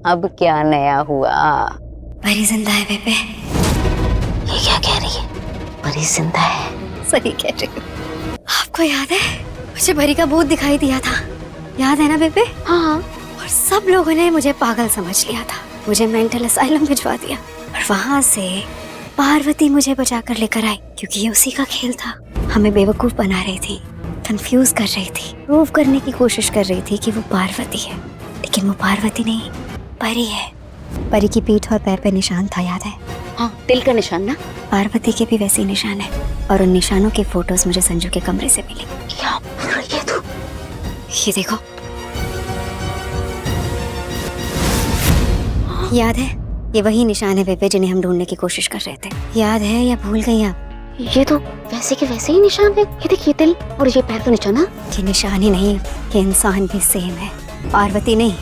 अब क्या नया हुआ? परी जिंदा है बेबे। ये क्या कह रही है? परी जिंदा है? सही कह रही हूँ। आपको याद है मुझे परी का भूत दिखाई दिया था, याद है ना बेबे? हाँ। और सब लोगों ने मुझे पागल समझ लिया था, मुझे मेंटल असाइलम भिजवा दिया और वहां से पार्वती मुझे बचा कर लेकर आई, क्योंकि ये उसी का खेल था। हमें बेवकूफ बना रही थी, कंफ्यूज कर रही थी, प्रूव करने की कोशिश कर रही थी कि वो पार्वती है, लेकिन वो पार्वती नहीं, परी है। परी की पीठ और पैर पे निशान था, याद है? हाँ, तिल का निशान ना? पार्वती के भी वैसे ही निशान है और उन निशानों के फोटोज मुझे संजू के कमरे से मिले। क्या बोल रही है तू? ये देखो, याद है? ये वही निशान है बेबे जिन्हें हम ढूंढने की कोशिश कर रहे थे। याद है या भूल गई आप? ये तो वैसे के वैसे ही निशान है। ये देखिए तिल और ये पैर का निशान ना। ये निशान ही नहीं, ये इंसान भी सेम है। पार्वती नहीं,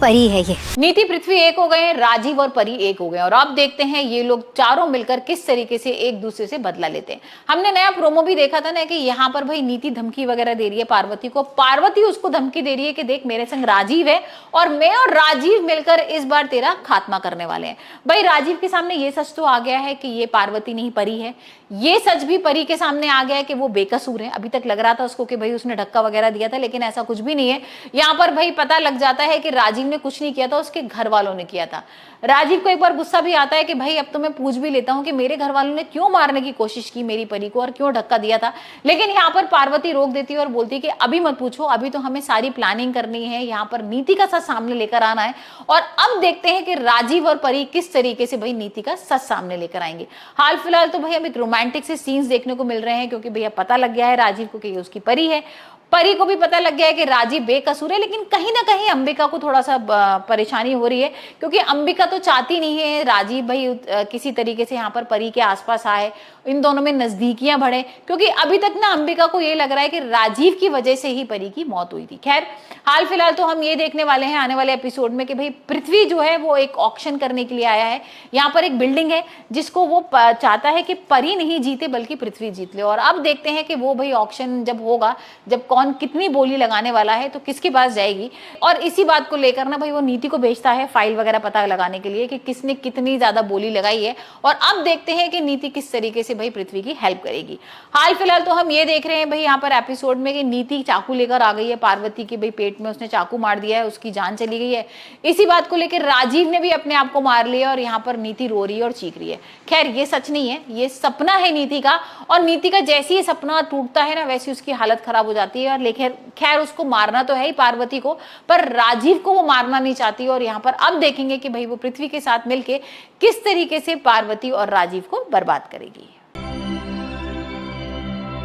परी है ये। नीति पृथ्वी एक हो गए, राजीव और परी एक हो गए और अब देखते हैं ये लोग चारों मिलकर किस तरीके से एक दूसरे से बदला लेते हैं। हमने नया प्रोमो भी देखा था ना कि यहाँ पर भाई नीति धमकी वगैरह दे रही है पार्वती को, पार्वती उसको धमकी दे रही है कि देख मेरे संग राजीव है और मैं और राजीव मिलकर इस बार तेरा खात्मा करने वाले हैं। भाई राजीव के सामने ये सच तो आ गया है कि ये पार्वती नहीं परी है, ये सच भी परी के सामने आ गया है कि वो बेकसूर है। अभी तक लग रहा था उसको कि भाई उसने धक्का वगैरह दिया था, लेकिन ऐसा कुछ भी नहीं है। यहाँ पर भाई पता लग जाता है कि राजीव ने कुछ नहीं किया था, उसके घर वालों ने किया था। राजीव को एक बार गुस्सा भी आता है कि भाई अब तो मैं पूछ भी लेता हूं कि मेरे घर वालों ने क्यों मारने की कोशिश की मेरी परी को और क्यों धक्का दिया था, लेकिन यहाँ पर पार्वती रोक देती है और बोलती है कि अभी मत पूछो, अभी तो हमें सारी प्लानिंग करनी है, यहाँ पर नीति का सच सामने लेकर आना है। और अब देखते हैं कि राजीव और परी किस तरीके से भाई नीति का सच सामने लेकर आएंगे। हाल फिलहाल तो भाई हमें रोमांटिक से सीन्स देखने को मिल रहे हैं, क्योंकि भैया पता लग गया है राजीव को कि ये उसकी परी है। परी को भी पता लग गया है कि राजीव बेकसूर है, लेकिन कहीं ना कहीं अंबिका को थोड़ा सा परेशानी हो रही है, क्योंकि अंबिका तो चाहती नहीं है राजीव भाई किसी तरीके से यहाँ पर परी के आसपास आए, इन दोनों में नजदीकियां बढ़े, क्योंकि अभी तक ना अंबिका को ये लग रहा है कि राजीव की वजह से ही परी की मौत हुई थी। खैर हाल फिलहाल तो हम ये देखने वाले हैं आने वाले एपिसोड में कि भाई पृथ्वी जो है वो एक ऑक्शन करने के लिए आया है। यहाँ पर एक बिल्डिंग है जिसको वो चाहता है कि परी नहीं जीते बल्कि पृथ्वी जीत ले, और अब देखते हैं कि वो भाई ऑक्शन जब होगा, जब कौन कितनी बोली लगाने वाला है तो किसके पास जाएगी। और इसी बात को लेकर ना भाई वो नीति को भेजता है फाइल वगैरह पता लगाने के लिए कि किसने कितनी ज्यादा बोली लगाई है, और अब देखते हैं कि नीति किस तरीके से भाई पृथ्वी की हेल्प करेगी। हाल फिलहाल तो हम ये देख रहे हैं भाई यहाँ पर एपिसोड में कि नीति चाकू लेकर आ गई है पार्वती के भाई पेट में, उसने चाकू मार दिया है, उसकी जान चली गई है। इसी बात को लेकर राजीव ने भी अपने आप को मार लिया और यहाँ पर नीति रो रही है और चीख रही है। खैर ये सच नहीं है, ये सपना है नीति का, और नीति का जैसे ही सपना टूटता है ना वैसी उसकी हालत खराब हो जाती है। और लेकिन खैर उसको मारना तो है ही पार्वती को, पर राजीव को वो मारना नहीं चाहती। और यहाँ पर अब देखेंगे कि भाई वो पृथ्वी के साथ मिलके किस तरीके से पार्वती और राजीव को बर्बाद करेगी।